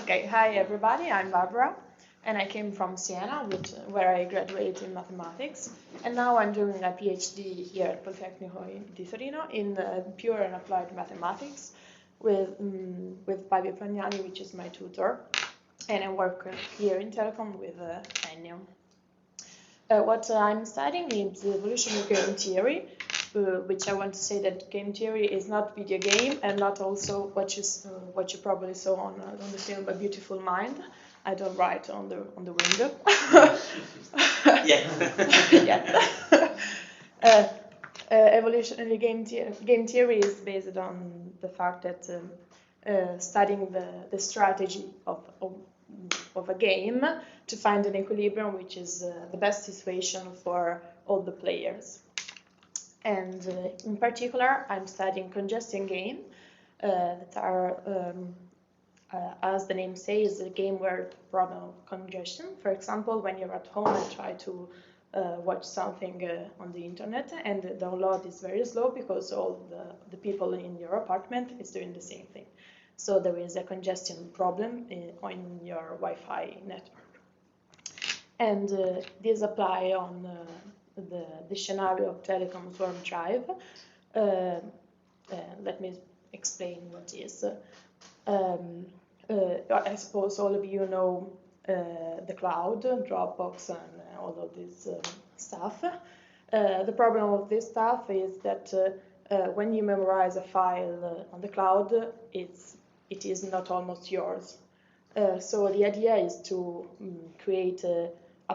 Okay, hi everybody, I'm Barbara, and I came from Siena, where I graduated in mathematics, and now I'm doing a PhD here at Politecnico di Torino in pure and applied mathematics with Fabio Pagnani, which is my tutor, and I work here in Telecom with Ennio. What I'm studying is evolutionary game theory, which I want to say that game theory is not video game and not also what you probably saw on the film A Beautiful Mind. I don't write on the window. Yeah. Evolutionary game theory is based on the fact that studying the strategy of a game to find an equilibrium which is the best situation for all the players. And in particular, I'm studying congestion game that are, as the name says, a game where problem of congestion. For example, when you're at home and try to watch something on the internet and the download is very slow because all the people in your apartment is doing the same thing. So there is a congestion problem on your Wi-Fi network. And this apply on the scenario of Telecom Swarm Drive. Let me explain what it is. I suppose all of you know the cloud, Dropbox, and all of this stuff. The problem of this stuff is that when you memorize a file on the cloud, it is not almost yours. So the idea is to create a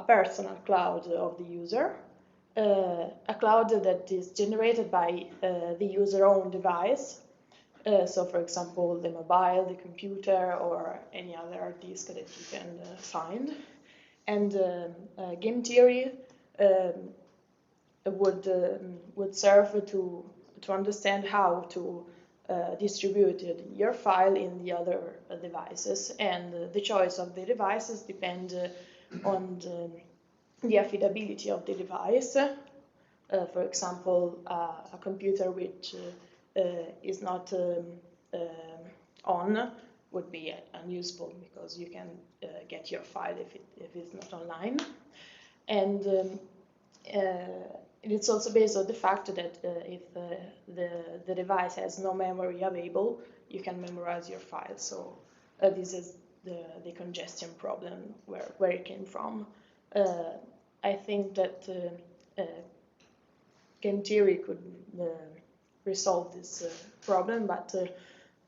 personal cloud of the user, a cloud that is generated by the user's own device. So, for example, the mobile, the computer, or any other disk that you can find. And game theory would serve to understand how to distribute your file in the other devices, and the choice of the devices depend on the affordability of the device. For example, a computer which is not on would be unuseful because you can get your file if it's not online. And it's also based on the fact that if the device has no memory available, you can memorize your file. So this is the congestion problem where it came from. I think that game theory could resolve this problem, but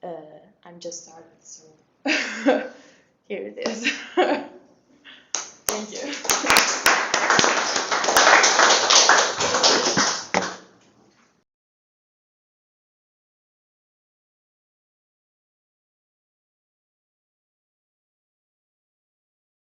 I'm just started, so here it is. Thank you.